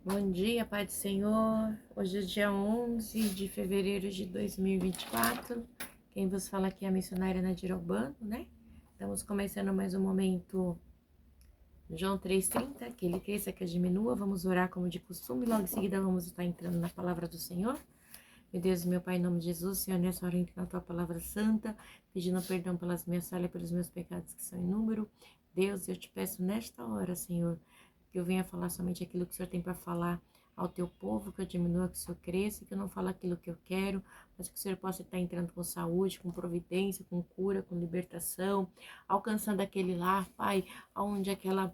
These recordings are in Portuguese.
Bom dia, Pai do Senhor. Hoje é dia 11 de fevereiro de 2024. Quem vos fala aqui é a missionária Nadir Albano, né? Estamos começando mais um momento João 3,30, que ele cresça, que diminua. Vamos orar como de costume, logo em seguida vamos estar entrando na palavra do Senhor. Meu Deus e meu Pai, em nome de Jesus, Senhor, nessa hora entra na Tua palavra santa, pedindo perdão pelas minhas falhas, pelos meus pecados que são em número. Deus, eu te peço nesta hora, Senhor, que eu venha falar somente aquilo que o Senhor tem para falar ao Teu povo, que eu diminua, que o Senhor cresça, que eu não fale aquilo que eu quero, mas que o Senhor possa estar entrando com saúde, com providência, com cura, com libertação, alcançando aquele lar, Pai, onde aquela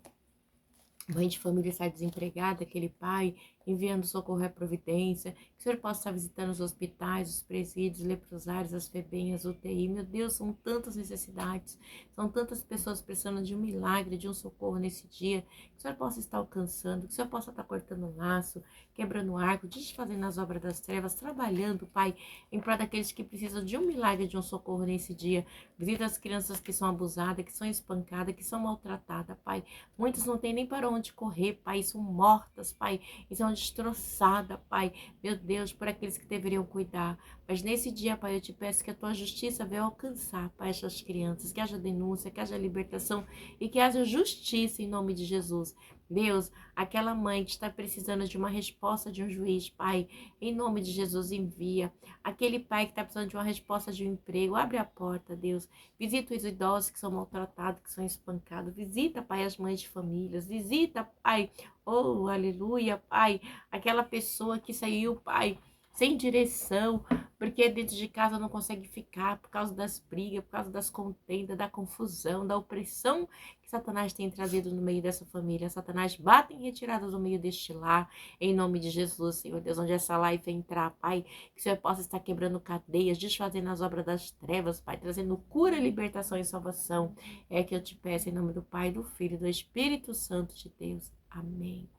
mãe de família está desempregada, aquele pai enviando socorro à providência, que o Senhor possa estar visitando os hospitais, os presídios, leprosários, as FEBEM, UTI. Meu Deus, são tantas necessidades, são tantas pessoas precisando de um milagre, de um socorro nesse dia, que o Senhor possa estar alcançando, que o Senhor possa estar cortando o laço, quebrando o arco, desfazendo as obras das trevas, trabalhando, Pai, em prol daqueles que precisam de um milagre, de um socorro nesse dia. Visita as crianças que são abusadas, que são espancadas, que são maltratadas, Pai. Muitas não têm nem para onde correr, Pai, são mortas, Pai, e são destroçadas, Pai, meu Deus, por aqueles que deveriam cuidar. Mas nesse dia, Pai, eu te peço que a Tua justiça venha alcançar, Pai, essas crianças, que haja denúncia, que haja libertação e que haja justiça em nome de Jesus. Deus, aquela mãe que está precisando de uma resposta de um juiz, Pai, em nome de Jesus, envia. Aquele pai que está precisando de uma resposta de um emprego, abre a porta, Deus. Visita os idosos que são maltratados, que são espancados. Visita, Pai, as mães de famílias. Visita, Pai, oh, aleluia, Pai, aquela pessoa que saiu, Pai, sem direção, porque dentro de casa não consegue ficar por causa das brigas, por causa das contendas, da confusão, da opressão que Satanás tem trazido no meio dessa família. Satanás bate em retirada do meio deste lar, em nome de Jesus, Senhor Deus, onde essa live entrar, Pai, que o Senhor possa estar quebrando cadeias, desfazendo as obras das trevas, Pai, trazendo cura, libertação e salvação. É que eu te peço em nome do Pai, do Filho e do Espírito Santo de Deus. Amém.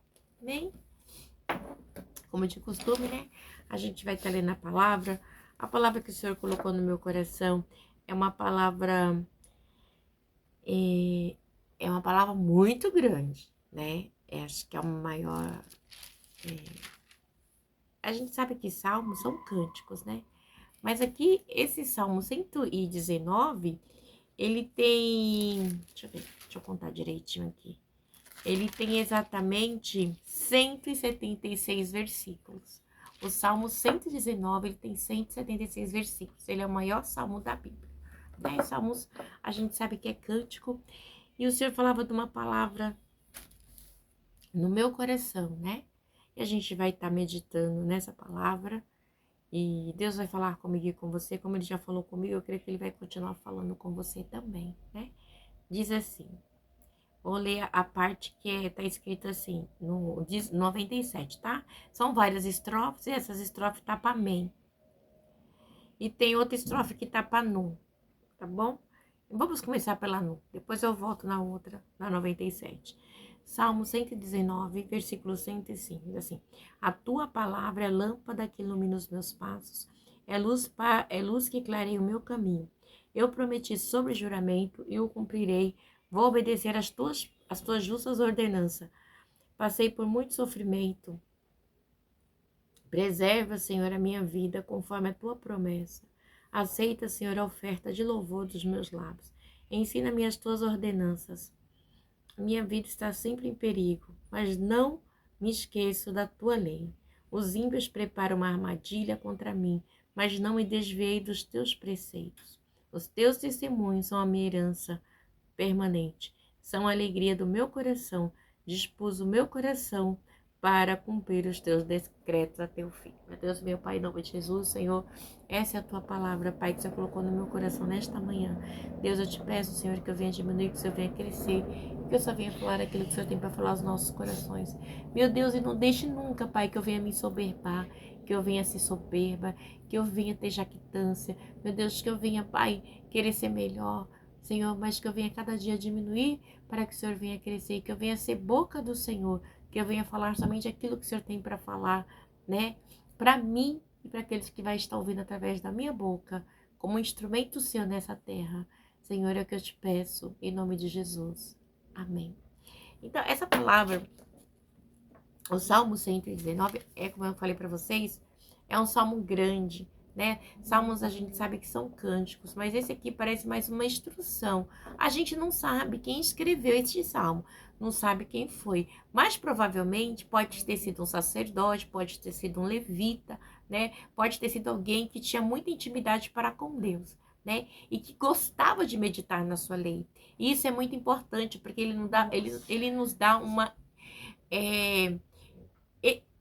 Amém? Como de costume, né? A gente vai estar lendo a palavra. A palavra que o Senhor colocou no meu coração é uma palavra... É uma palavra muito grande, né? Acho que é o maior... A gente sabe que salmos são cânticos, né? Mas aqui, esse Salmo 119, ele tem... deixa eu contar direitinho aqui. Ele tem exatamente 176 versículos. O Salmo 119, ele tem 176 versículos. Ele é o maior salmo da Bíblia. 10 salmos, a gente sabe que é cântico. E o Senhor falava de uma palavra no meu coração, né? E a gente vai estar meditando nessa palavra. E Deus vai falar comigo e com você, como Ele já falou comigo, eu creio que Ele vai continuar falando com você também, né? Diz assim, vou ler a parte que tá escrito assim, no 97, tá? São várias estrofes e essas estrofes tá para amém. E tem outra estrofe que tá para nu, tá bom? Vamos começar pela nu, depois eu volto na outra, na 97. Salmo 119, versículo 105, diz assim: a tua palavra é lâmpada que ilumina os meus passos, é luz que clareia o meu caminho. Eu prometi sobre juramento e o cumprirei, vou obedecer as tuas justas ordenanças. Passei por muito sofrimento, preserva, Senhor, a minha vida conforme a tua promessa. Aceita, Senhor, a oferta de louvor dos meus lábios. Ensina-me as tuas ordenanças. Minha vida está sempre em perigo, mas não me esqueço da tua lei. Os ímpios preparam uma armadilha contra mim, mas não me desviei dos teus preceitos. Os teus testemunhos são a minha herança permanente, são a alegria do meu coração. Dispus o meu coração para cumprir os teus decretos até o fim. Meu Deus, meu Pai, em nome de Jesus, Senhor, essa é a tua palavra, Pai, que você colocou no meu coração nesta manhã. Deus, eu te peço, Senhor, que eu venha diminuir, que o Senhor venha crescer, que eu só venha falar aquilo que o Senhor tem para falar aos nossos corações. Meu Deus, e não deixe nunca, Pai, que eu venha me soberbar, que eu venha ser soberba, que eu venha ter jactância. Meu Deus, que eu venha, Pai, querer ser melhor, Senhor, mas que eu venha cada dia diminuir para que o Senhor venha crescer, que eu venha ser boca do Senhor, que eu venha falar somente aquilo que o Senhor tem para falar, né? Para mim e para aqueles que vai estar ouvindo através da minha boca, como instrumento seu nessa terra. Senhor, é o que eu te peço, em nome de Jesus. Amém. Então, essa palavra, O Salmo 119, como eu falei para vocês, é um salmo grande, né? Salmos a gente sabe que são cânticos, mas esse aqui parece mais uma instrução. A gente não sabe quem escreveu este salmo, não sabe quem foi, mas provavelmente pode ter sido um sacerdote, pode ter sido um levita, né? Pode ter sido alguém que tinha muita intimidade para com Deus, né? E que gostava de meditar na sua lei. E isso é muito importante, porque ele nos dá uma...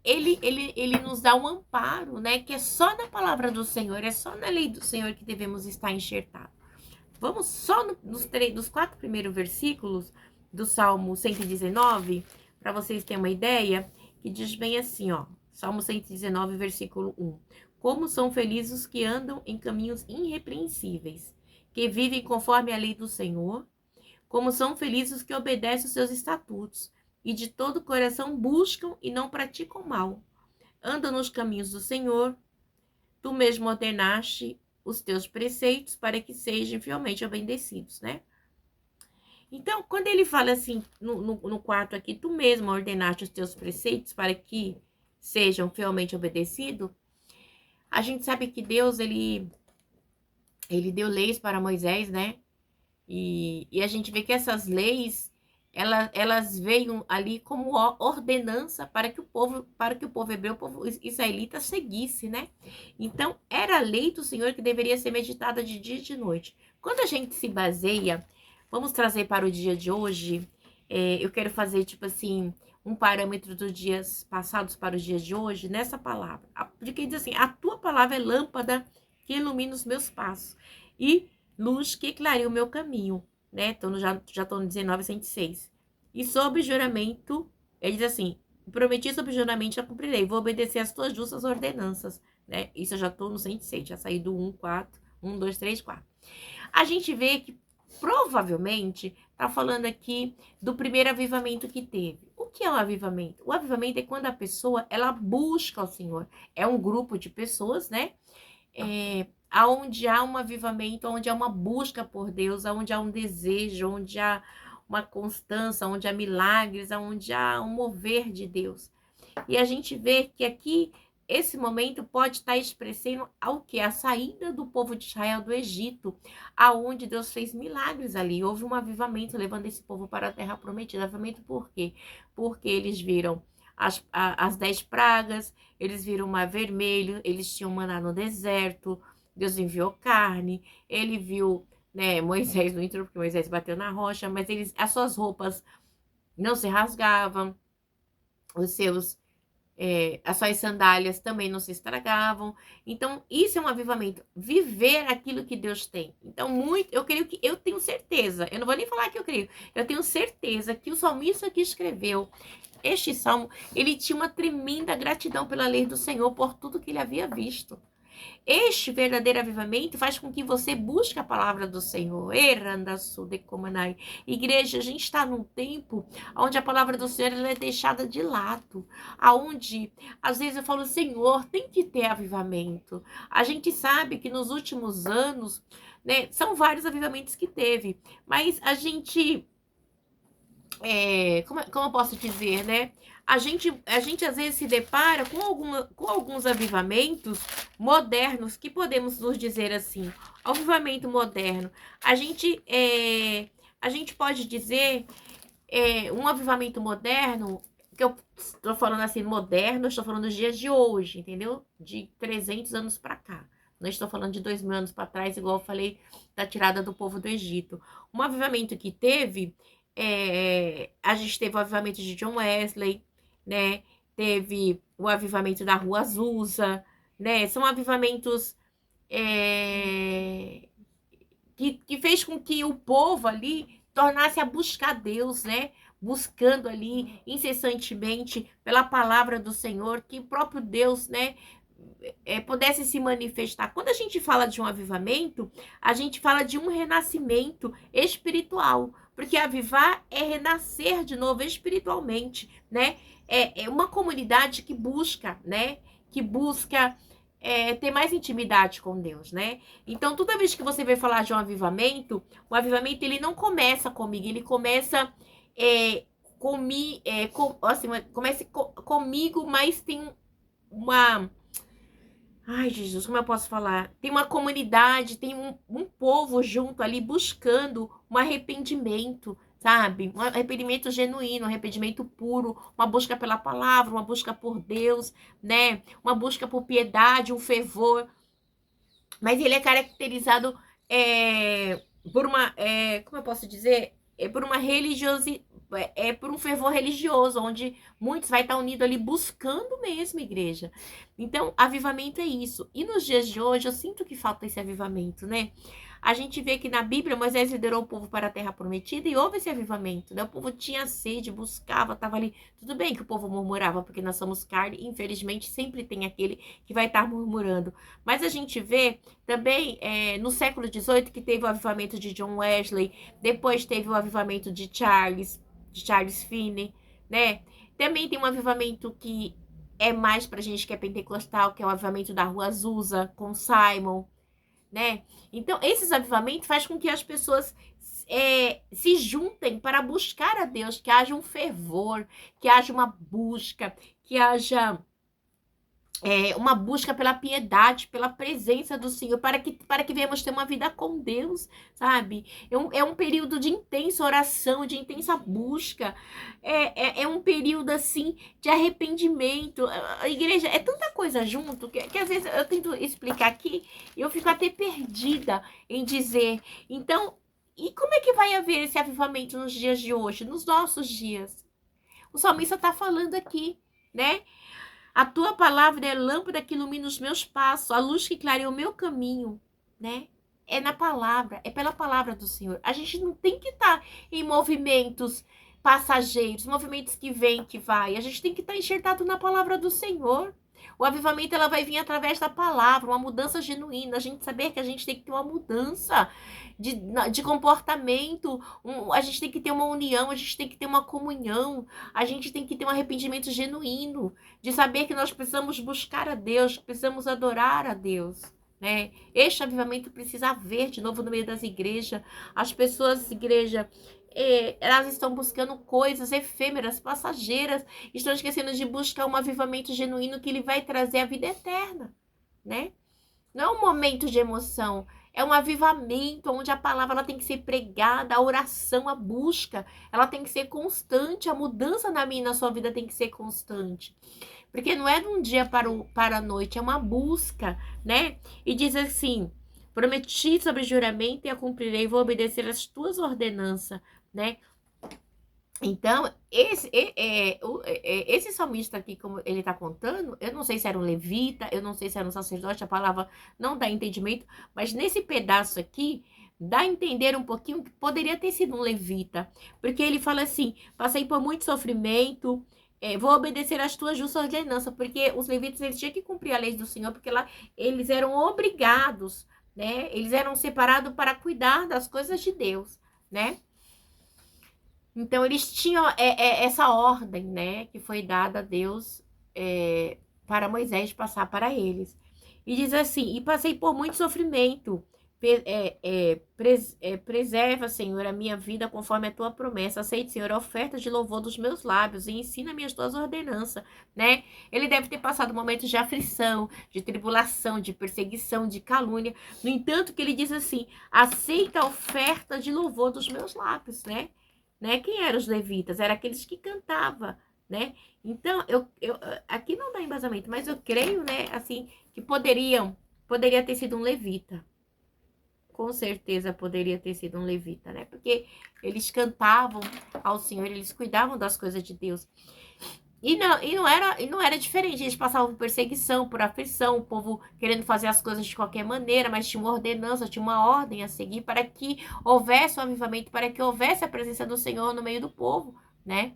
ele nos dá um amparo, né? Que é só na palavra do Senhor, é só na lei do Senhor que devemos estar enxertados. Vamos só nos 4 primeiros versículos do Salmo 119, para vocês terem uma ideia, que diz bem assim, ó. Salmo 119, versículo 1. Como são felizes os que andam em caminhos irrepreensíveis, que vivem conforme a lei do Senhor. Como são felizes os que obedecem os seus estatutos, e de todo o coração buscam e não praticam mal. Andam nos caminhos do Senhor, tu mesmo ordenaste os teus preceitos para que sejam fielmente obedecidos, né? Então, quando ele fala assim, no quarto aqui, tu mesmo ordenaste os teus preceitos para que sejam fielmente obedecidos, a gente sabe que Deus, ele deu leis para Moisés, né? E a gente vê que essas leis, elas veio ali como ordenança para que o povo hebreu, o povo israelita seguisse, né? Então, era a lei do Senhor que deveria ser meditada de dia e de noite. Quando a gente se baseia, vamos trazer para o dia de hoje, eu quero fazer, tipo assim, um parâmetro dos dias passados para os dias de hoje, nessa palavra. Porque diz assim, a tua palavra é lâmpada que ilumina os meus passos e luz que clareia o meu caminho, né? Então, já estou no 19:106. E sob juramento, ele diz assim, prometi sob juramento, já cumprirei, vou obedecer às tuas justas ordenanças, né? Isso eu já estou no 106, já saí do 1, 4, 1, 2, 3, 4. A gente vê que, provavelmente, está falando aqui do primeiro avivamento que teve. O que é o avivamento? O avivamento é quando a pessoa, ela busca o Senhor. É um grupo de pessoas, né? Onde há um avivamento, onde há uma busca por Deus, onde há um desejo, onde há uma constância, onde há milagres, onde há um mover de Deus. E a gente vê que aqui, esse momento pode estar expressando ao que? A saída do povo de Israel do Egito, aonde Deus fez milagres ali. Houve um avivamento levando esse povo para a terra prometida. Avivamento por quê? Porque eles viram as 10 pragas, eles viram o mar vermelho, eles tinham maná no deserto, Deus enviou carne, ele viu, né, Moisés não entrou porque Moisés bateu na rocha, mas as suas roupas não se rasgavam, as suas sandálias também não se estragavam. Então, isso é um avivamento, viver aquilo que Deus tem. Então, eu tenho certeza, eu não vou nem falar que eu tenho certeza que o salmista que escreveu este salmo, ele tinha uma tremenda gratidão pela lei do Senhor, por tudo que ele havia visto. Este verdadeiro avivamento faz com que você busque a palavra do Senhor. Igreja, a gente está num tempo onde a palavra do Senhor ela é deixada de lado. Onde, às vezes eu falo, Senhor, tem que ter avivamento. A gente sabe que nos últimos anos, né, são vários avivamentos que teve. Mas a gente... como eu posso dizer, né? A gente às vezes se depara com alguns avivamentos modernos, que podemos nos dizer assim, avivamento moderno. A gente pode dizer um avivamento moderno, que eu estou falando assim, moderno, eu estou falando dos dias de hoje, entendeu? De 300 anos para cá. Não estou falando de 2000 anos para trás, igual eu falei, da tirada do povo do Egito. Um avivamento que teve... a gente teve o avivamento de John Wesley, né? Teve o avivamento da Rua Azusa, né? São avivamentos que fez com que o povo ali tornasse a buscar Deus, né? Buscando ali incessantemente pela palavra do Senhor, que o próprio Deus, né? Pudesse se manifestar. Quando a gente fala de um avivamento, a gente fala de um renascimento espiritual, porque avivar é renascer de novo espiritualmente, né? É uma comunidade que busca, né? Que busca ter mais intimidade com Deus, né? Então, toda vez que você vai falar de um avivamento, o avivamento ele não começa comigo, ele começa comece comigo, mas tem uma... Ai, Jesus, como eu posso falar? Tem uma comunidade, tem um povo junto ali buscando um arrependimento, sabe? Um arrependimento genuíno, um arrependimento puro, uma busca pela palavra, uma busca por Deus, né? Uma busca por piedade, um fervor. Mas ele é caracterizado por uma, como eu posso dizer? Por uma religiosidade, por um fervor religioso, onde muitos vai estar unidos ali buscando mesmo, igreja. Então, avivamento é isso. E nos dias de hoje, eu sinto que falta esse avivamento, né? A gente vê que na Bíblia, Moisés liderou o povo para a terra prometida e houve esse avivamento, né? O povo tinha sede, buscava, estava ali. Tudo bem que o povo murmurava, porque nós somos carne, infelizmente sempre tem aquele que vai estar murmurando. Mas a gente vê também no século XVIII que teve o avivamento de John Wesley, depois teve o avivamento de Charles Finney, né? Também tem um avivamento que é mais pra gente que é pentecostal, que é o avivamento da Rua Azusa, com Simon, né? Então, esses avivamentos faz com que as pessoas se juntem para buscar a Deus, que haja um fervor, que haja uma busca, que haja uma busca pela piedade, pela presença do Senhor, para que venhamos ter uma vida com Deus, sabe? É um período de intensa oração, de intensa busca, é um período, assim, de arrependimento. A igreja é tanta coisa junto, que às vezes eu tento explicar aqui, e eu fico até perdida em dizer. Então, e como é que vai haver esse avivamento nos dias de hoje, nos nossos dias? O salmista está falando aqui, né? A tua palavra é lâmpada que ilumina os meus passos, a luz que clareia o meu caminho, né? É na palavra, é pela palavra do Senhor. A gente não tem que estar em movimentos passageiros, movimentos que vêm, que vai. A gente tem que estar enxertado na palavra do Senhor. O avivamento ela vai vir através da palavra, uma mudança genuína. A gente saber que a gente tem que ter uma mudança de comportamento, a gente tem que ter uma união, a gente tem que ter uma comunhão, a gente tem que ter um arrependimento genuíno, de saber que nós precisamos buscar a Deus, precisamos adorar a Deus, né? Este avivamento precisa haver de novo no meio das igrejas. As pessoas, igreja, elas estão buscando coisas efêmeras, passageiras, estão esquecendo de buscar um avivamento genuíno que ele vai trazer a vida eterna, né? Não é um momento de emoção, é um avivamento onde a palavra ela tem que ser pregada, a oração, a busca, ela tem que ser constante, a mudança na minha e na sua vida tem que ser constante. Porque não é de um dia para a noite, é uma busca, né? E diz assim: prometi sobre juramento e a cumprirei, vou obedecer as tuas ordenanças, né? Então, esse salmista aqui, como ele está contando, eu não sei se era um levita, eu não sei se era um sacerdote, a palavra não dá entendimento, mas nesse pedaço aqui, dá a entender um pouquinho que poderia ter sido um levita, porque ele fala assim: passei por muito sofrimento, vou obedecer às tuas justas ordenanças, porque os levitas eles tinham que cumprir a lei do Senhor, porque lá eles eram obrigados, né? Eles eram separados para cuidar das coisas de Deus, né? Então, eles tinham essa ordem, né, que foi dada a Deus para Moisés passar para eles. E diz assim: e passei por muito sofrimento, preserva, Senhor, a minha vida conforme a tua promessa. Aceite, Senhor, a oferta de louvor dos meus lábios e ensina-me as tuas ordenanças, né? Ele deve ter passado momentos de aflição, de tribulação, de perseguição, de calúnia. No entanto, que ele diz assim: aceita a oferta de louvor dos meus lábios, né? Quem eram os levitas? Eram aqueles que cantavam, né? Então, aqui não dá embasamento, mas eu creio, né, assim, que poderia ter sido um levita. Com certeza poderia ter sido um levita, né? Porque eles cantavam ao Senhor, eles cuidavam das coisas de Deus. E não era diferente, eles passavam por perseguição, por aflição, o povo querendo fazer as coisas de qualquer maneira, mas tinha uma ordenança, tinha uma ordem a seguir para que houvesse um avivamento, para que houvesse a presença do Senhor no meio do povo, né?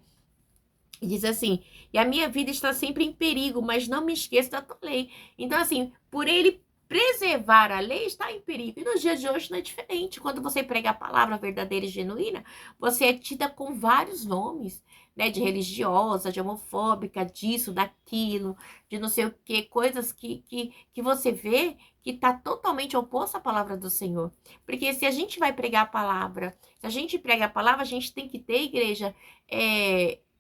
E diz assim: e a minha vida está sempre em perigo, mas não me esqueço da tua lei. Então, assim, por ele preservar a lei, está em perigo. E nos dias de hoje não é diferente. Quando você prega a palavra verdadeira e genuína, você é tida com vários nomes, né, de religiosa, de homofóbica, disso, daquilo, de não sei o quê, coisas que você vê que tá totalmente oposto à palavra do Senhor. Porque se a gente vai pregar a palavra, se a gente prega a palavra, a gente tem que ter, igreja,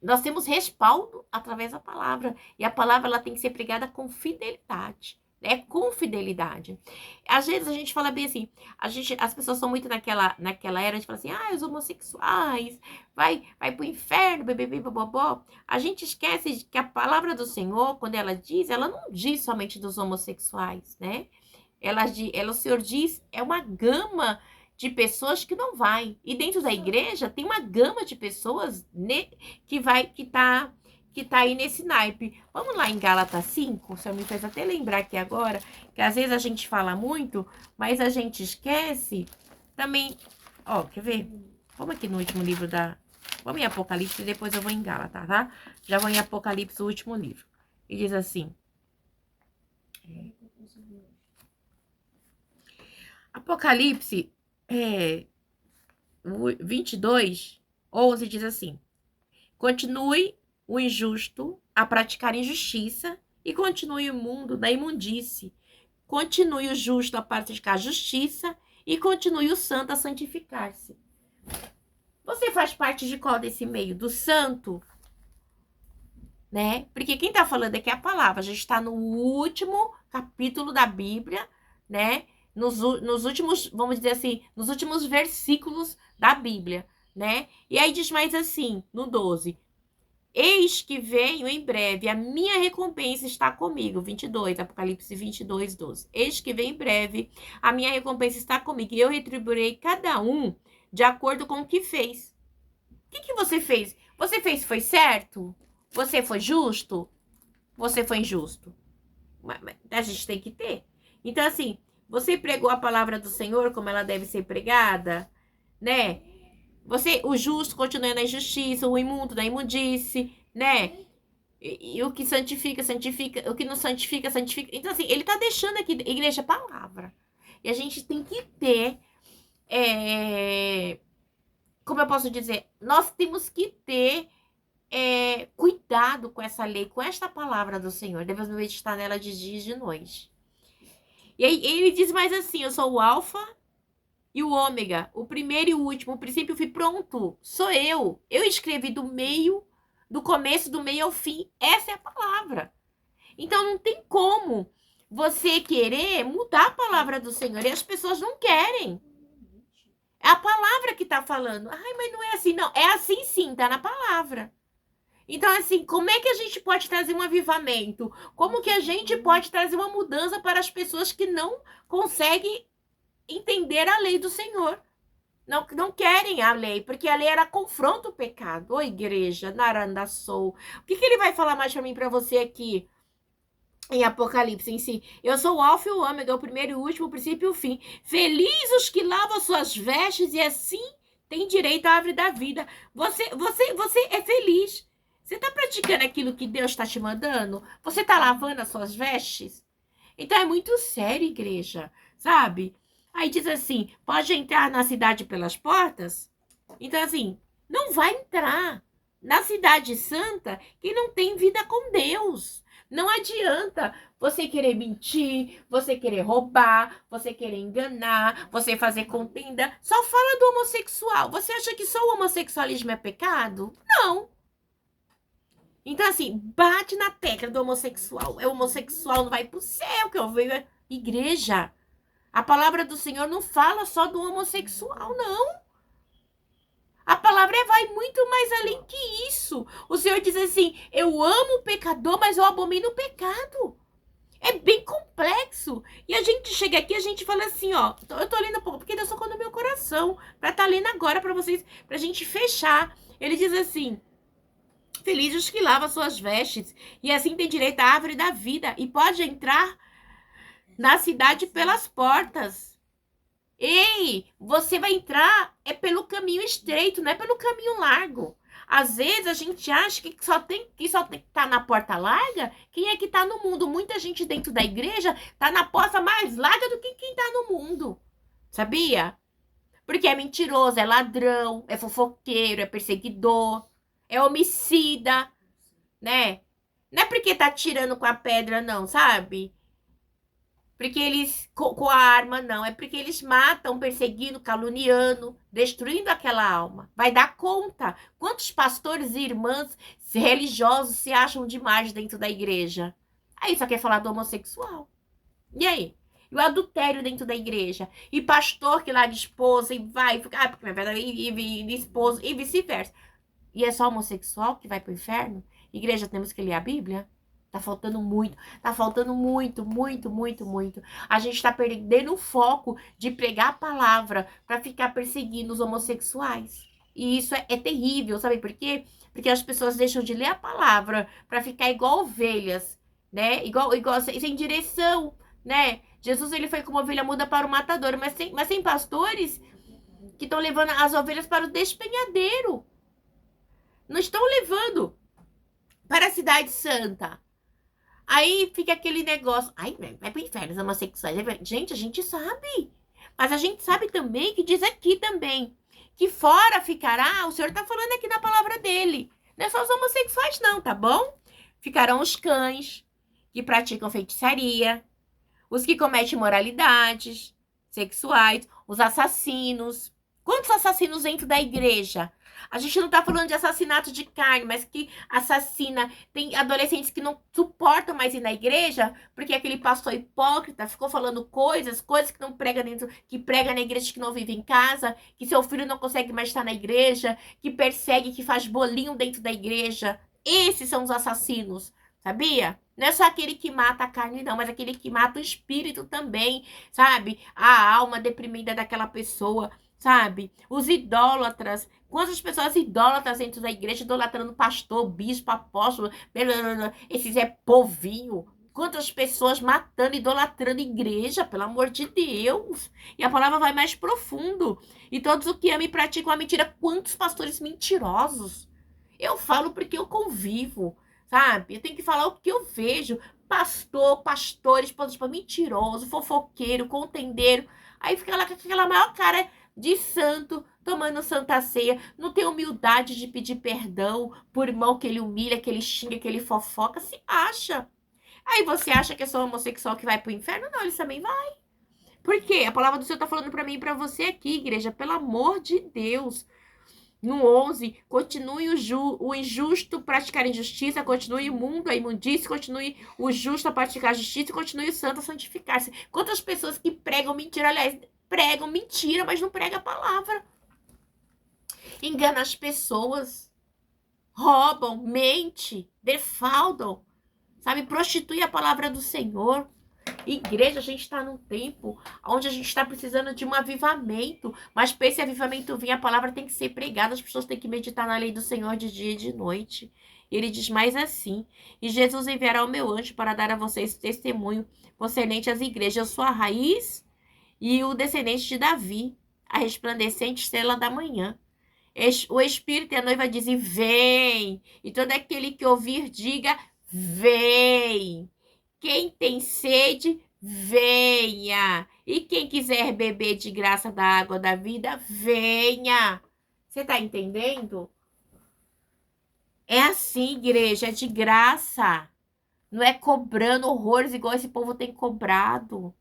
nós temos respaldo através da palavra. E a palavra ela tem que ser pregada com fidelidade. Né? Com fidelidade. Às vezes a gente fala bem assim, as pessoas são muito naquela era de falar assim, os homossexuais, vai pro inferno, bebê, bobó. A gente esquece que a palavra do Senhor, quando ela diz, ela não diz somente dos homossexuais, né? O Senhor diz, é uma gama de pessoas que não vai. E dentro da igreja tem uma gama de pessoas que tá aí nesse naipe. Vamos lá em Gálatas 5, o Senhor me fez até lembrar aqui agora, que às vezes a gente fala muito, mas a gente esquece também. Ó, quer ver? Vamos aqui no último livro Vamos em Apocalipse e depois eu vou em Gálatas, tá? Já vou em Apocalipse, o último livro. E diz assim. Apocalipse 22, 11 diz assim: continue o injusto a praticar injustiça e continue o mundo na imundície. Continue o justo a praticar justiça e continue o santo a santificar-se. Você faz parte de qual desse meio? Do santo? Né? Porque quem tá falando aqui é a palavra. A gente está no último capítulo da Bíblia, né? Nos últimos, vamos dizer assim, nos últimos versículos da Bíblia, né? E aí diz mais assim, no 12: eis que venho em breve, a minha recompensa está comigo. 22, Apocalipse 22, 12. Eis que venho em breve, a minha recompensa está comigo, e eu retribuirei cada um de acordo com o que fez. O que você fez? Você fez foi certo? Você foi justo? Você foi injusto? A gente tem que ter. Então, assim, você pregou a palavra do Senhor como ela deve ser pregada, né? O justo continua na injustiça, o imundo na imundice, né? E o que santifica, santifica. O que não santifica, santifica. Então, assim, ele tá deixando aqui, igreja, palavra. E a gente tem que ter, como eu posso dizer, nós temos que ter cuidado com essa lei, com esta palavra do Senhor. Devemos meditar nela de dia e de noite. E aí ele diz mais assim: eu sou o alfa e o ômega, o primeiro e o último, o princípio e o fim. Pronto, sou eu. Eu escrevi do começo, do meio ao fim. Essa é a palavra. Então não tem como você querer mudar a palavra do Senhor. E as pessoas não querem. É a palavra que tá falando. Ai, mas não é assim, não. É assim sim, tá na palavra. Então, assim, como é que a gente pode trazer um avivamento? Como que a gente pode trazer uma mudança para as pessoas que não conseguem entender a lei do Senhor? Não querem a lei, porque a lei era confronto ao pecado. Ô, igreja, Naranda Soul. O que ele vai falar mais para mim, para você aqui? Em Apocalipse em si, eu sou o alfa e o ômega, o primeiro e o último, o princípio e o fim. Felizes os que lavam suas vestes e assim têm direito à árvore da vida. Você é feliz. Você está praticando aquilo que Deus está te mandando? Você está lavando as suas vestes? Então é muito sério, igreja, sabe? Aí diz assim, pode entrar na cidade pelas portas? Então assim, não vai entrar na cidade santa quem não tem vida com Deus. Não adianta você querer mentir, você querer roubar, você querer enganar, você fazer contenda. Só fala do homossexual. Você acha que só o homossexualismo é pecado? Não. Então, assim, bate na tecla do homossexual. O homossexual não vai pro céu, que eu vejo. Igreja, a palavra do Senhor não fala só do homossexual, não. A palavra vai muito mais além que isso. O Senhor diz assim, eu amo o pecador, mas eu abomino o pecado. É bem complexo. E a gente chega aqui, a gente fala assim, ó. Eu tô lendo um pouco, porque Deus tocou no meu coração. Pra estar lendo agora pra vocês, pra gente fechar. Ele diz assim, felizes os que lavam suas vestes, e assim tem direito à árvore da vida, e pode entrar na cidade pelas portas. Ei, você vai entrar pelo caminho estreito, não é pelo caminho largo. Às vezes a gente acha que só tem que estar na porta larga. Quem é que está no mundo? Muita gente dentro da igreja está na porta mais larga do que quem está no mundo. Sabia? Porque é mentiroso, é ladrão, é fofoqueiro, é perseguidor, é homicida, né? Não é porque tá tirando com a pedra, não, sabe? Porque eles, com a arma, não. É porque eles matam, perseguindo, caluniando, destruindo aquela alma. Vai dar conta. Quantos pastores e irmãs religiosos se acham demais dentro da igreja? Aí só quer falar do homossexual. E aí? E o adultério dentro da igreja? E pastor que lá de esposa e vai ficar, porque na verdade, e esposa, e vice-versa. E é só homossexual que vai pro inferno? Igreja, temos que ler a Bíblia? Tá faltando muito, muito, muito, muito. A gente tá perdendo o foco de pregar a palavra para ficar perseguindo os homossexuais. E isso é terrível, sabe por quê? Porque as pessoas deixam de ler a palavra para ficar igual ovelhas, né? Igual sem direção, né? Jesus, ele foi como ovelha muda para o matador, mas tem pastores que estão levando as ovelhas para o despenhadeiro. Não estão levando para a cidade santa. Aí fica aquele negócio. Ai, vai pro inferno, os homossexuais. Gente, a gente sabe. Mas a gente sabe também que diz aqui também. Que fora ficará, o Senhor tá falando aqui na palavra dele. Não é só os homossexuais, não, tá bom? Ficarão os cães que praticam feitiçaria, os que cometem moralidades sexuais, os assassinos. Quantos assassinos dentro da igreja? A gente não tá falando de assassinato de carne, mas que assassina. Tem adolescentes que não suportam mais ir na igreja, porque aquele pastor hipócrita ficou falando coisas que não prega dentro, que prega na igreja, que não vive em casa, que seu filho não consegue mais estar na igreja, que persegue, que faz bolinho dentro da igreja. Esses são os assassinos, sabia? Não é só aquele que mata a carne, não, mas aquele que mata o espírito também, sabe? A alma deprimida daquela pessoa, sabe? Os idólatras. Quantas pessoas idólatras dentro da igreja, idolatrando pastor, bispo, apóstolo, esses é povinho. Quantas pessoas matando, idolatrando igreja, pelo amor de Deus. E a palavra vai mais profundo. E todos os que amam e praticam a mentira, quantos pastores mentirosos. Eu falo porque eu convivo, sabe? Eu tenho que falar o que eu vejo. Pastor, esposa, mentiroso, fofoqueiro, contendeiro. Aí fica lá com aquela maior cara de santo, tomando santa ceia. Não tem humildade de pedir perdão por irmão que ele humilha, que ele xinga, que ele fofoca. Se acha. Aí você acha que é só homossexual que vai pro inferno? Não, eles também vão. Por quê? A palavra do Senhor tá falando pra mim e pra você aqui, igreja. Pelo amor de Deus. No 11, continue o injusto praticar injustiça, continue o imundo a imundícia, continue o justo a praticar justiça e continue o santo a santificar-se. Quantas pessoas que pregam mentira, aliás, pregam mentira, mas não pregam a palavra. Engana as pessoas, roubam, mente, defraudam, sabe? Prostitui a palavra do Senhor. Igreja, a gente está num tempo onde a gente está precisando de um avivamento, mas para esse avivamento vir, a palavra tem que ser pregada, as pessoas têm que meditar na lei do Senhor de dia e de noite. E ele diz mais assim: e Jesus enviará o meu anjo para dar a vocês testemunho concernente às igrejas. Eu sou a raiz e o descendente de Davi, a resplandecente estrela da manhã. O Espírito e a noiva dizem: vem. E todo aquele que ouvir, diga: vem. Quem tem sede, venha. E quem quiser beber de graça da água da vida, venha. Você tá entendendo? É assim, igreja, é de graça. Não é cobrando horrores igual esse povo tem cobrado.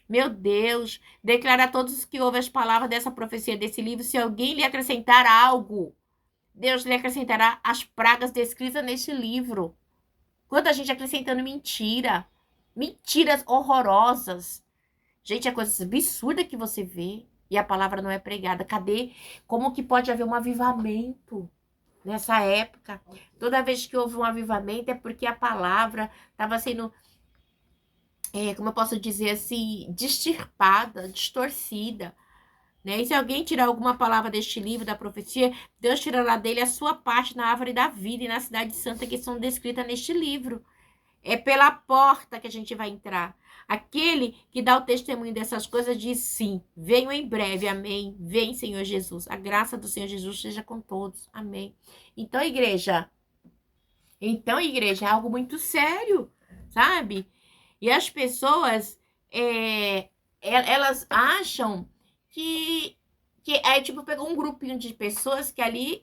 Meu Deus, declara a todos os que ouvem as palavras dessa profecia, desse livro, se alguém lhe acrescentar algo, Deus lhe acrescentará as pragas descritas neste livro. Quanta gente acrescentando mentira. Mentiras horrorosas. Gente, é coisa absurda que você vê e a palavra não é pregada. Cadê? Como que pode haver um avivamento nessa época? Toda vez que houve um avivamento é porque a palavra estava sendo, como eu posso dizer assim, distirpada, distorcida. Né? E se alguém tirar alguma palavra deste livro da profecia, Deus tirará dele a sua parte na árvore da vida e na cidade santa que são descritas neste livro. É pela porta que a gente vai entrar. Aquele que dá o testemunho dessas coisas diz sim. Venho em breve, amém. Vem, Senhor Jesus. A graça do Senhor Jesus seja com todos, amém. Então, igreja, é algo muito sério, sabe? E as pessoas, elas acham que tipo, pegou um grupinho de pessoas que ali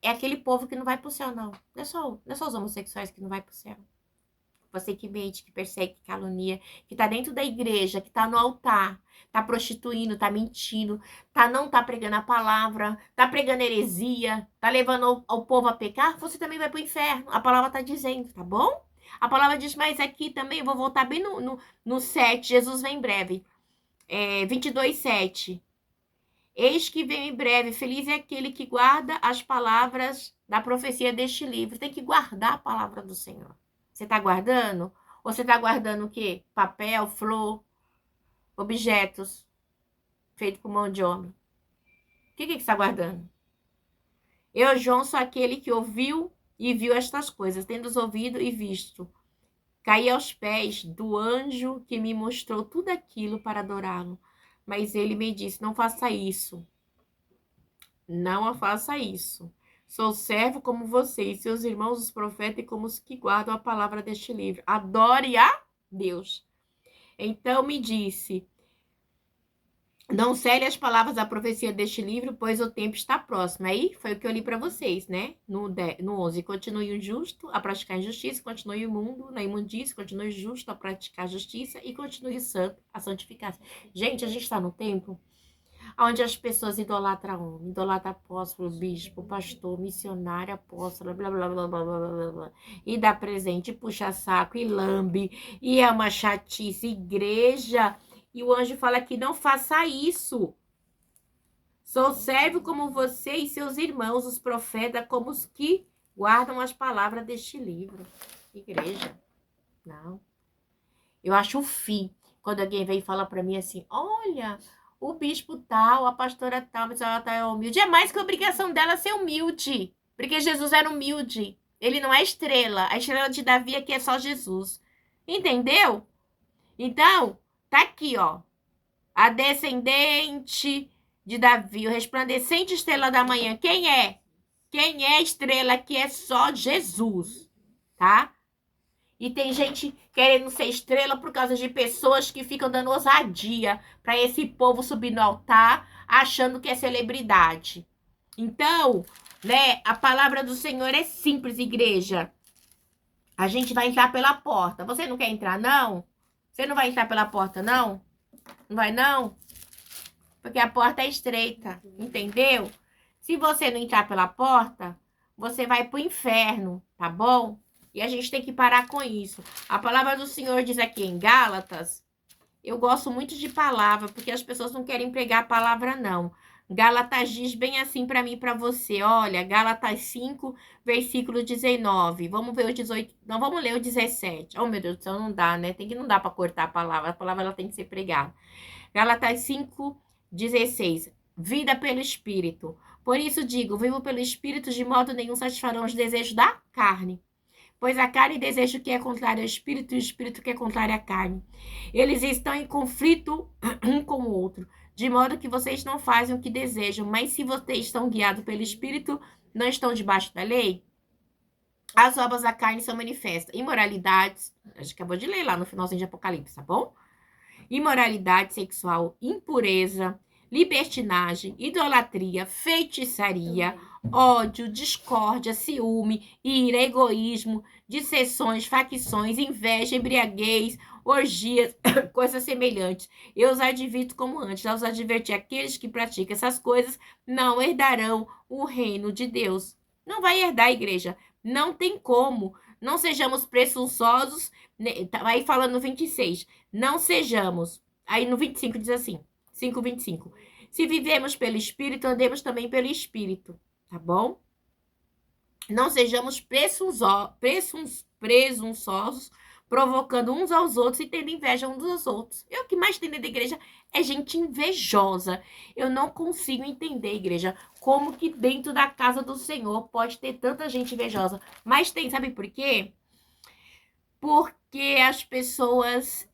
é aquele povo que não vai pro céu, não. Não é só os homossexuais que não vai pro céu. Você que mente, que persegue, que calunia, que tá dentro da igreja, que tá no altar, tá prostituindo, tá mentindo, não tá pregando a palavra, tá pregando heresia, tá levando o povo a pecar, você também vai pro inferno. A palavra tá dizendo, tá bom? A palavra diz, mas aqui também, eu vou voltar bem no 7, Jesus vem em breve. 22, 7. Eis que vem em breve, feliz é aquele que guarda as palavras da profecia deste livro. Tem que guardar a palavra do Senhor. Você está guardando? Ou você está guardando o quê? Papel, flor, objetos feitos por mão de homem? O que você está guardando? Eu, João, sou aquele que ouviu e viu estas coisas, tendo ouvido e visto. Caí aos pés do anjo que me mostrou tudo aquilo para adorá-lo. Mas ele me disse, não faça isso. Não faça isso. Sou servo como você e seus irmãos, os profetas, e como os que guardam a palavra deste livro. Adore a Deus. Então me disse, não cele as palavras da profecia deste livro, pois o tempo está próximo. Aí foi o que eu li para vocês, né? No 11. Continue o justo a praticar a injustiça, continue o imundo na imundícia, continue o justo a praticar a justiça e continue o santo a santificar. Gente, a gente está no tempo onde as pessoas idolatram homem, idolatram apóstolo, bispo, pastor, missionário, apóstolo, blá, blá, blá, blá, blá, blá, blá, e dá presente, e puxa saco, e lambe, e é uma chatice, igreja. E o anjo fala que não faça isso. Sou servo como você e seus irmãos, os profetas, como os que guardam as palavras deste livro. Igreja, não. Eu acho o fim quando alguém vem e fala para mim assim, olha, o bispo tal, a pastora tal, mas ela tá é humilde. É mais que a obrigação dela ser humilde. Porque Jesus era humilde. Ele não é estrela. A estrela de Davi aqui é só Jesus. Entendeu? Então, tá aqui, ó. A descendente de Davi, o resplandecente estrela da manhã. Quem é? Quem é a estrela aqui é só Jesus. Tá? E tem gente querendo ser estrela por causa de pessoas que ficam dando ousadia para esse povo subir no altar achando que é celebridade. Então, né, a palavra do Senhor é simples, igreja. A gente vai entrar pela porta. Você não quer entrar, não? Você não vai entrar pela porta, não? Não vai, não? Porque a porta é estreita, entendeu? Se você não entrar pela porta, você vai pro inferno, tá bom? E a gente tem que parar com isso. A palavra do Senhor diz aqui em Gálatas. Eu gosto muito de palavra, porque as pessoas não querem pregar a palavra, não. Gálatas diz bem assim para mim e para você. Olha, Gálatas 5, versículo 19. Vamos ver o 18. Não, vamos ler o 17. Oh, meu Deus do céu, não dá, né? Não dá para cortar a palavra. A palavra ela tem que ser pregada. Gálatas 5, 16. Vida pelo Espírito. Por isso digo, vivo pelo Espírito, de modo nenhum satisfarão os desejos da carne. Pois a carne deseja o que é contrário ao Espírito e o Espírito que é contrário à carne. Eles estão em conflito um com o outro, de modo que vocês não fazem o que desejam. Mas se vocês estão guiados pelo Espírito, não estão debaixo da lei? As obras da carne são manifestas. Imoralidades, a gente acabou de ler lá no finalzinho de Apocalipse, tá bom? Imoralidade sexual, impureza, libertinagem, idolatria, feitiçaria, ódio, discórdia, ciúme, ira, egoísmo, dissensões, facções, inveja, embriaguez, orgias, coisas semelhantes. Eu os advirto como antes, eu os adverti, aqueles que praticam essas coisas não herdarão o reino de Deus. Não vai herdar a igreja, não tem como. Não sejamos presunçosos, aí falando no 26, não sejamos. Aí no 25 diz assim, 5:25. Se vivemos pelo Espírito, andemos também pelo Espírito, tá bom? Não sejamos presunçosos, provocando uns aos outros e tendo inveja uns dos outros. O que mais tem dentro da igreja é gente invejosa. Eu não consigo entender, igreja, como que dentro da casa do Senhor pode ter tanta gente invejosa. Mas tem, sabe por quê? Porque as pessoas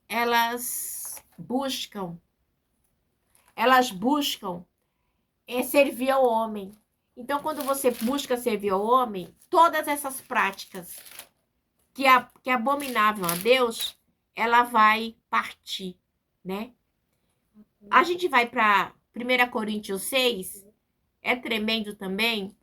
elas buscam servir ao homem. Então, quando você busca servir ao homem, todas essas práticas que é abominável a Deus, ela vai partir, né? A gente vai para 1 Coríntios 6, é tremendo também.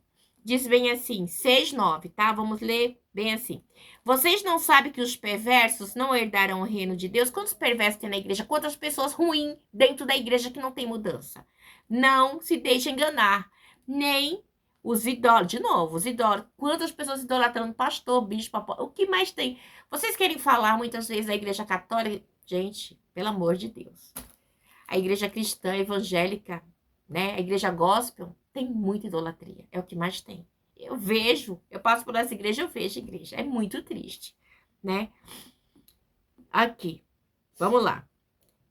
Diz bem assim, 6:9, tá? Vamos ler bem assim. Vocês não sabem que os perversos não herdarão o reino de Deus? Quantos perversos tem na igreja? Quantas pessoas ruins dentro da igreja que não tem mudança? Não se deixe enganar. Nem os idólatras. De novo, os idólatras. Quantas pessoas idolatrando pastor, bispo, o que mais tem? Vocês querem falar muitas vezes da igreja católica? Gente, pelo amor de Deus. A igreja cristã, evangélica, né? A igreja gospel tem muita idolatria. É o que mais tem. Eu vejo, eu passo por essa igreja, eu vejo igreja. É muito triste, né? Aqui, vamos lá.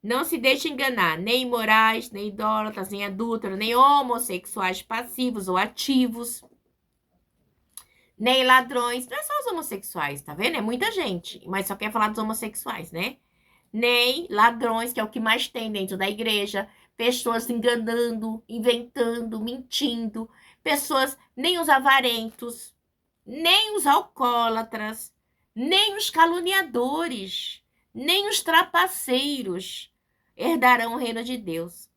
Não se deixe enganar, nem imorais, nem idólatras, nem adúlteros, nem homossexuais passivos ou ativos, nem ladrões. Não é só os homossexuais, tá vendo? É muita gente, mas só quer falar dos homossexuais, né? Nem ladrões, que é o que mais tem dentro da igreja, pessoas enganando, inventando, mentindo, pessoas, nem os avarentos, nem os alcoólatras, nem os caluniadores, nem os trapaceiros herdarão o reino de Deus.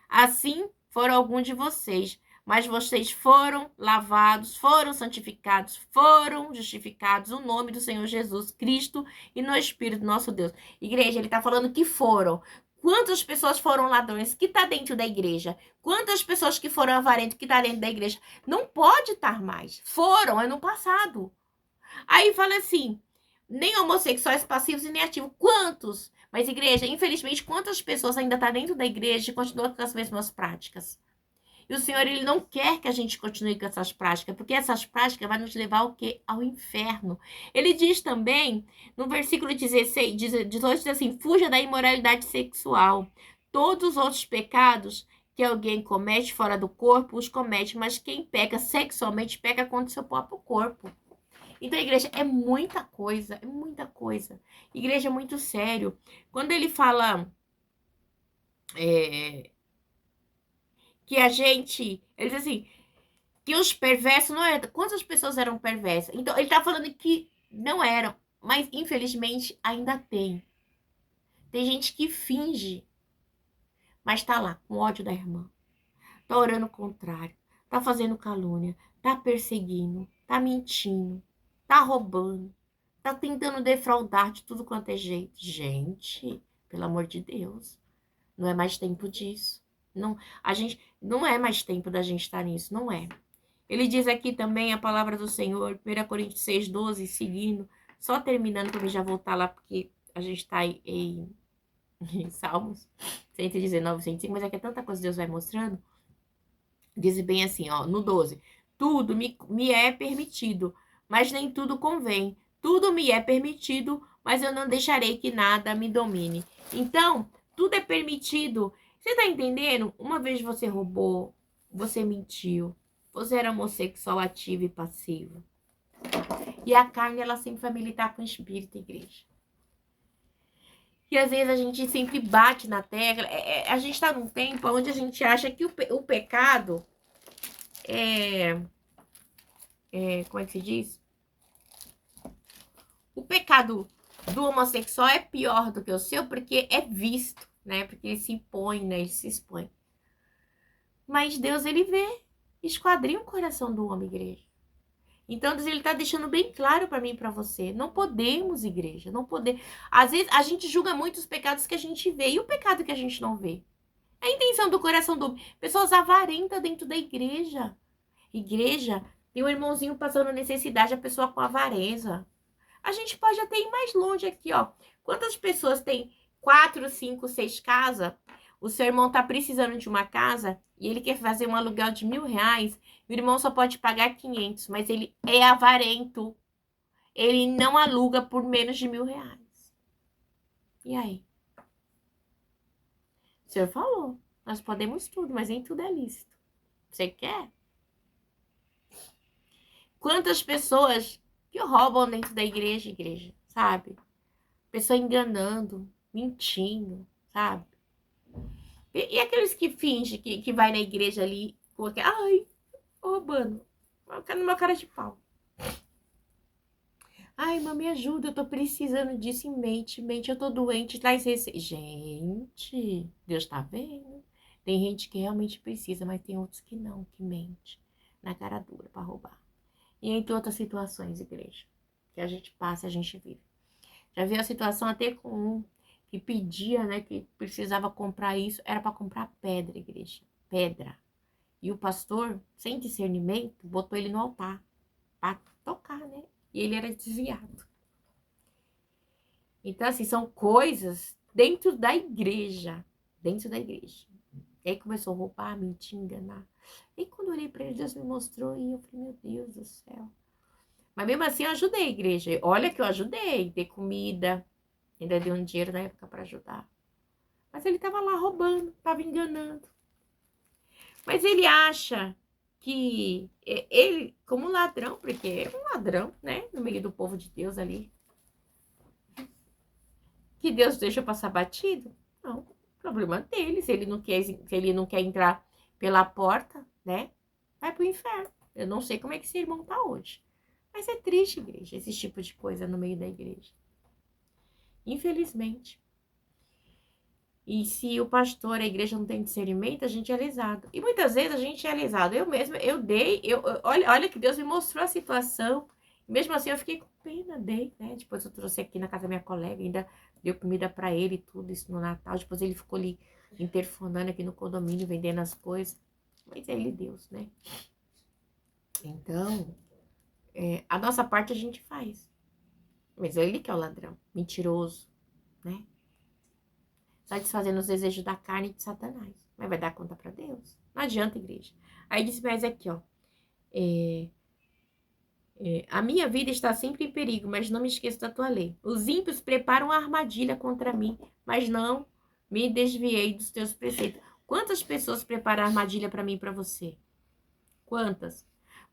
Assim foram alguns de vocês, mas vocês foram lavados, foram santificados, foram justificados no nome do Senhor Jesus Cristo e no Espírito do nosso Deus. Igreja, ele está falando que foram. Quantas pessoas foram ladrões que está dentro da igreja? Quantas pessoas que foram avarentos que está dentro da igreja? Não pode estar mais. Foram, é no passado. Aí fala assim, nem homossexuais passivos e nem ativos. Quantos? Mas, igreja, infelizmente, quantas pessoas ainda estão dentro da igreja e continuam com as mesmas práticas? E o Senhor, ele não quer que a gente continue com essas práticas, porque essas práticas vão nos levar ao quê? Ao inferno. Ele diz também, no versículo 16, 18, diz assim, fuja da imoralidade sexual. Todos os outros pecados que alguém comete fora do corpo, os comete, mas quem peca sexualmente, peca contra o seu próprio corpo. Então, igreja, é muita coisa, é muita coisa. Igreja é muito sério. Quando ele fala que a gente, ele diz assim, que os perversos não eram. Quantas pessoas eram perversas? Então, ele tá falando que não eram, mas infelizmente ainda tem. Tem gente que finge, mas tá lá, com ódio da irmã. Tá orando o contrário, tá fazendo calúnia, tá perseguindo, tá mentindo, tá roubando, tá tentando defraudar de tudo quanto é jeito. Gente, pelo amor de Deus, não é mais tempo disso. Não, a gente, não é mais tempo da gente estar nisso, não é. Ele diz aqui também a palavra do Senhor, 1 Coríntios 6:12, seguindo, só terminando para eu já voltar lá, porque a gente está em Salmos 119, 105, mas é que é tanta coisa que Deus vai mostrando. Diz bem assim, ó, no 12. Tudo me é permitido, mas nem tudo convém. Tudo me é permitido, mas eu não deixarei que nada me domine. Então, tudo é permitido. Você tá entendendo? Uma vez você roubou, você mentiu, você era homossexual ativo e passivo. E a carne, ela sempre vai militar com o espírito, igreja. E às vezes a gente sempre bate na tecla. A gente tá num tempo onde a gente acha que o pecado como é que se diz? O pecado do homossexual é pior do que o seu porque é visto, né? Porque ele se impõe, né? Ele se expõe. Mas Deus, ele vê, esquadrinha o coração do homem, igreja. Então, Deus, ele tá deixando bem claro para mim e para você. Não podemos, igreja, não podemos. Às vezes, a gente julga muito os pecados que a gente vê. E o pecado que a gente não vê? É a intenção do coração do homem. Pessoas avarentas dentro da igreja. Igreja, tem um irmãozinho passando necessidade, a pessoa com avareza. A gente pode até ir mais longe aqui, ó. Quantas pessoas têm 4, 5, 6 casas? O seu irmão tá precisando de uma casa e ele quer fazer um aluguel de R$ 1.000. O irmão só pode pagar 500, mas ele é avarento. Ele não aluga por menos de R$ 1.000. E aí? O senhor falou, nós podemos tudo, mas nem tudo é lícito. Você quer? Quantas pessoas que roubam dentro da igreja, sabe? Pessoa enganando, mentindo, sabe? E aqueles que fingem que vai na igreja ali, com aquele, ai, roubando, no meu cara de pau. Ai, irmã, me ajuda, eu tô precisando disso em mente, eu tô doente, traz esse. Gente, Deus tá vendo? Tem gente que realmente precisa, mas tem outros que não, que mente na cara dura para roubar. E entre outras situações, igreja, que a gente passa, a gente vive. Já vi a situação até com um que pedia, né, que precisava comprar isso, era para comprar pedra, igreja, pedra. E o pastor, sem discernimento, botou ele no altar para tocar, né? E ele era desviado. Então, assim, são coisas dentro da igreja. Dentro da igreja. E aí começou a roubar, mentir, enganar. E quando eu olhei para ele, Deus me mostrou e eu falei, meu Deus do céu. Mas mesmo assim eu ajudei a igreja. Olha que eu ajudei, dei comida, ainda dei um dinheiro na época para ajudar. Mas ele estava lá roubando, estava enganando. Mas ele acha que ele, como ladrão, porque é um ladrão, né? No meio do povo de Deus ali. Que Deus deixa passar batido? Não, problema dele. Se ele não quer entrar pela porta, né? Vai pro inferno. Eu não sei como é que esse irmão tá hoje. Mas é triste, igreja, esse tipo de coisa no meio da igreja. Infelizmente. E se o pastor, a igreja não tem discernimento, a gente é lesado. E muitas vezes a gente é lesado. Eu mesma, olha que Deus me mostrou a situação. Mesmo assim eu fiquei com pena dele, né? Depois eu trouxe aqui na casa da minha colega, ainda deu comida para ele e tudo isso no Natal. Depois ele ficou ali interfonando aqui no condomínio, vendendo as coisas. Mas é ele Deus, né? Então, a nossa parte a gente faz. Mas é ele que é o ladrão, mentiroso, né? Satisfazendo os desejos da carne e de Satanás. Mas vai dar conta para Deus. Não adianta, igreja. Aí diz mais aqui, ó. A minha vida está sempre em perigo, mas não me esqueço da tua lei. Os ímpios preparam uma armadilha contra mim, mas não me desviei dos teus preceitos. Quantas pessoas preparam armadilha para mim e para você? Quantas?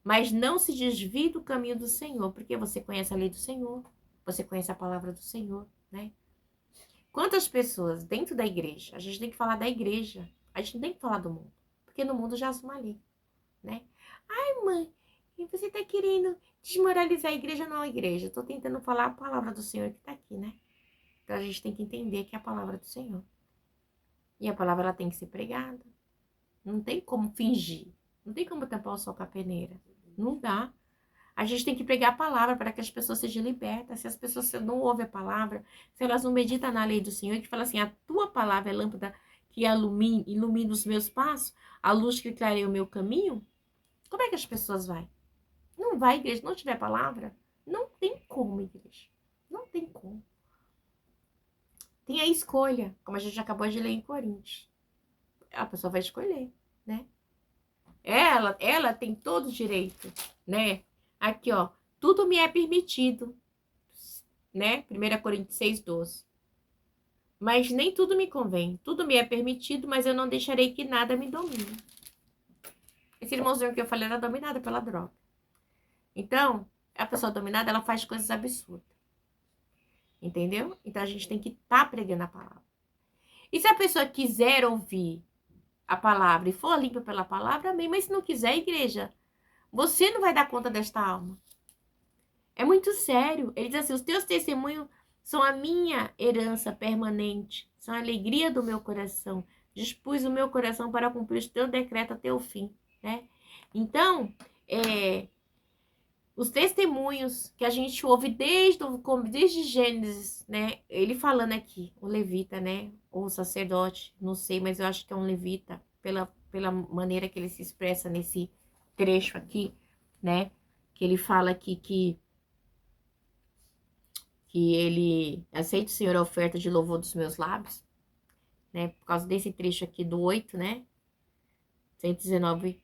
Mas não se desvie do caminho do Senhor, porque você conhece a lei do Senhor, você conhece a palavra do Senhor, né? Quantas pessoas dentro da igreja, a gente tem que falar da igreja, a gente não tem que falar do mundo, porque no mundo já há uma lei, né? Ai, mãe, você tá querendo desmoralizar a igreja? Não, a igreja. Eu tô tentando falar a palavra do Senhor que tá aqui, né? Então a gente tem que entender que é a palavra do Senhor. E a palavra ela tem que ser pregada. Não tem como fingir. Não tem como tampar o sol com a peneira. Não dá. A gente tem que pregar a palavra para que as pessoas sejam libertas. Se as pessoas não ouvem a palavra, se elas não meditam na lei do Senhor, que fala assim, a tua palavra é lâmpada que ilumina os meus passos, a luz que clareia o meu caminho, como é que as pessoas vão? Não vai, igreja, não tiver palavra? Não tem como, igreja. Não tem como. Tem a escolha, como a gente acabou de ler em Coríntios. A pessoa vai escolher, né? Ela tem todo o direito, né? Aqui, ó. Tudo me é permitido, né? 1 Coríntios 6:12. Mas nem tudo me convém. Tudo me é permitido, mas eu não deixarei que nada me domine. Esse irmãozinho que eu falei era dominado pela droga. Então, a pessoa dominada, ela faz coisas absurdas. Entendeu? Então, a gente tem que estar pregando a palavra. E se a pessoa quiser ouvir a palavra e for limpa pela palavra, amém. Mas se não quiser, igreja, você não vai dar conta desta alma. É muito sério. Ele diz assim, os teus testemunhos são a minha herança permanente, são a alegria do meu coração. Dispus o meu coração para cumprir o teu decreto até o fim, né? Então, os testemunhos que a gente ouve desde Gênesis, né? Ele falando aqui, o levita, né? Ou o sacerdote, não sei, mas eu acho que é um levita, pela maneira que ele se expressa nesse trecho aqui, né? Que ele fala aqui que ele aceita, o Senhor, a oferta de louvor dos meus lábios, né? Por causa desse trecho aqui do 8, né? 119,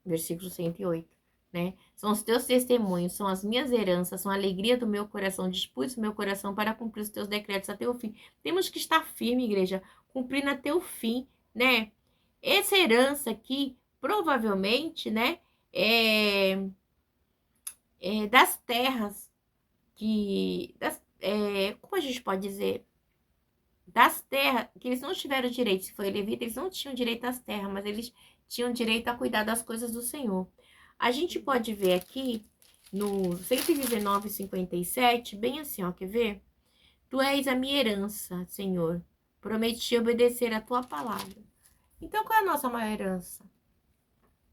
versículo 108. Né? São os teus testemunhos, são as minhas heranças, são a alegria do meu coração, dispus o meu coração para cumprir os teus decretos até o fim. Temos que estar firme, igreja, cumprindo até o fim, né? Essa herança aqui, provavelmente, né, é das terras como a gente pode dizer? Das terras, que eles não tiveram direito, se foi levita, eles não tinham direito às terras, mas eles tinham direito a cuidar das coisas do Senhor. A gente pode ver aqui, no 119:57, bem assim, ó, quer ver? Tu és a minha herança, Senhor. Prometi obedecer a tua palavra. Então, qual é a nossa maior herança?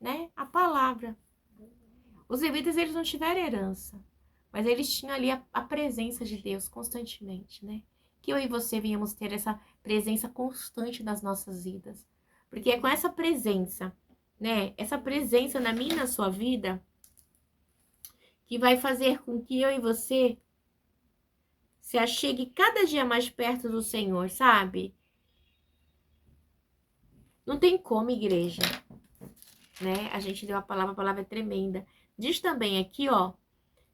Né? A palavra. Os levitas, eles não tiveram herança, mas eles tinham ali a presença de Deus constantemente, né? Que eu e você venhamos ter essa presença constante nas nossas vidas. Porque é com essa presença, né? Essa presença na minha e na sua vida que vai fazer com que eu e você se achegue cada dia mais perto do Senhor, sabe? Não tem como, igreja, né? A gente deu a palavra é tremenda. Diz também aqui, ó,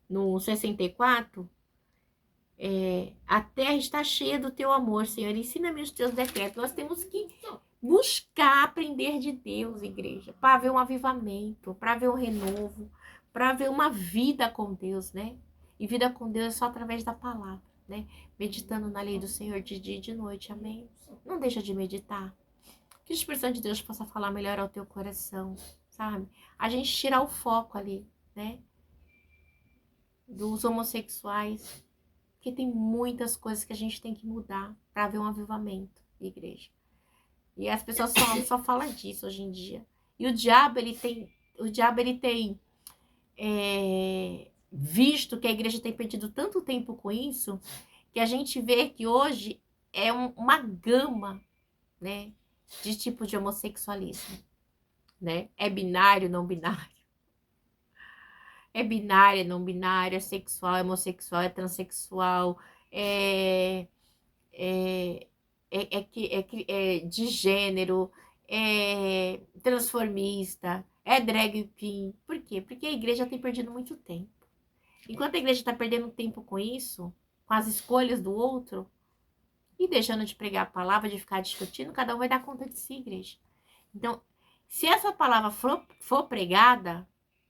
no 64, a terra está cheia do teu amor, Senhor. Ensina-me os teus decretos. Nós temos que buscar aprender de Deus, igreja, para ver um avivamento, para ver um renovo, para ver uma vida com Deus, né? E vida com Deus é só através da palavra, né? Meditando na lei do Senhor de dia e de noite, amém? Não deixa de meditar. Que o Espírito Santo de Deus possa falar melhor ao teu coração, sabe? A gente tirar o foco ali, né? Dos homossexuais, porque tem muitas coisas que a gente tem que mudar para ver um avivamento, igreja. E as pessoas só falam disso hoje em dia. E o diabo, ele tem visto que a igreja tem perdido tanto tempo com isso, que a gente vê que hoje é uma gama, né, de tipo de homossexualismo, né? É binário, não binário. É binário, é não binário, é sexual, é homossexual, é transexual, é, é de gênero, é transformista, é drag queen. Por quê? Porque a igreja tem perdido muito tempo. Enquanto a igreja está perdendo tempo com isso, com as escolhas do outro, e deixando de pregar a palavra, de ficar discutindo, cada um vai dar conta de si, igreja. Então, se essa palavra for pregada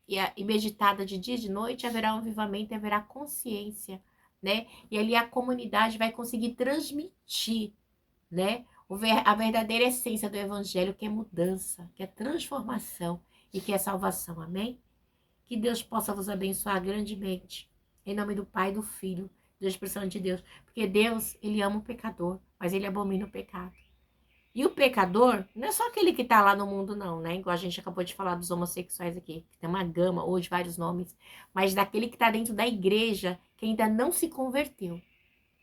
e meditada de dia e de noite, haverá um avivamento, haverá consciência, né? E ali a comunidade vai conseguir transmitir, né? A verdadeira essência do evangelho, que é mudança, que é transformação e que é salvação, amém? Que Deus possa vos abençoar grandemente, em nome do Pai, do Filho, da expressão de Deus, porque Deus, ele ama o pecador, mas ele abomina o pecado. E o pecador não é só aquele que tá lá no mundo, não, né? Igual a gente acabou de falar dos homossexuais aqui, que tem uma gama, ou de vários nomes, mas daquele que tá dentro da igreja, que ainda não se converteu.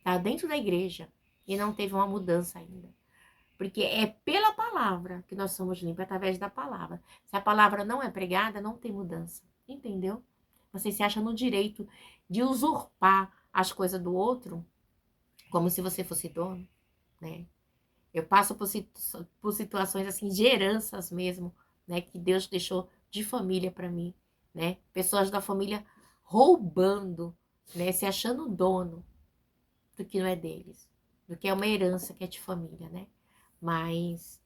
Tá dentro da igreja e não teve uma mudança ainda. Porque é pela palavra que nós somos limpos, através da palavra. Se a palavra não é pregada, não tem mudança. Entendeu? Você se acha no direito de usurpar as coisas do outro, como se você fosse dono, né? Eu passo por situações assim de heranças mesmo, né? Que Deus deixou de família para mim, né? Pessoas da família roubando, né? Se achando dono do que não é deles, do que é uma herança que é de família, né? Mas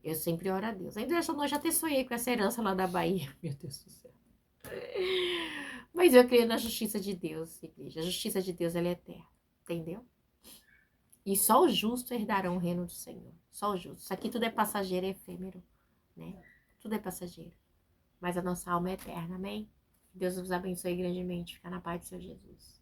eu sempre oro a Deus. Ainda essa noite até sonhei com essa herança lá da Bahia, meu Deus do céu. Mas eu creio na justiça de Deus, igreja. A justiça de Deus, ela é eterna, entendeu? E só os justos herdarão o reino do Senhor. Só os justos. Isso aqui tudo é passageiro, é efêmero, né? Tudo é passageiro. Mas a nossa alma é eterna, amém? Deus nos abençoe grandemente. Fica na paz do Senhor Jesus.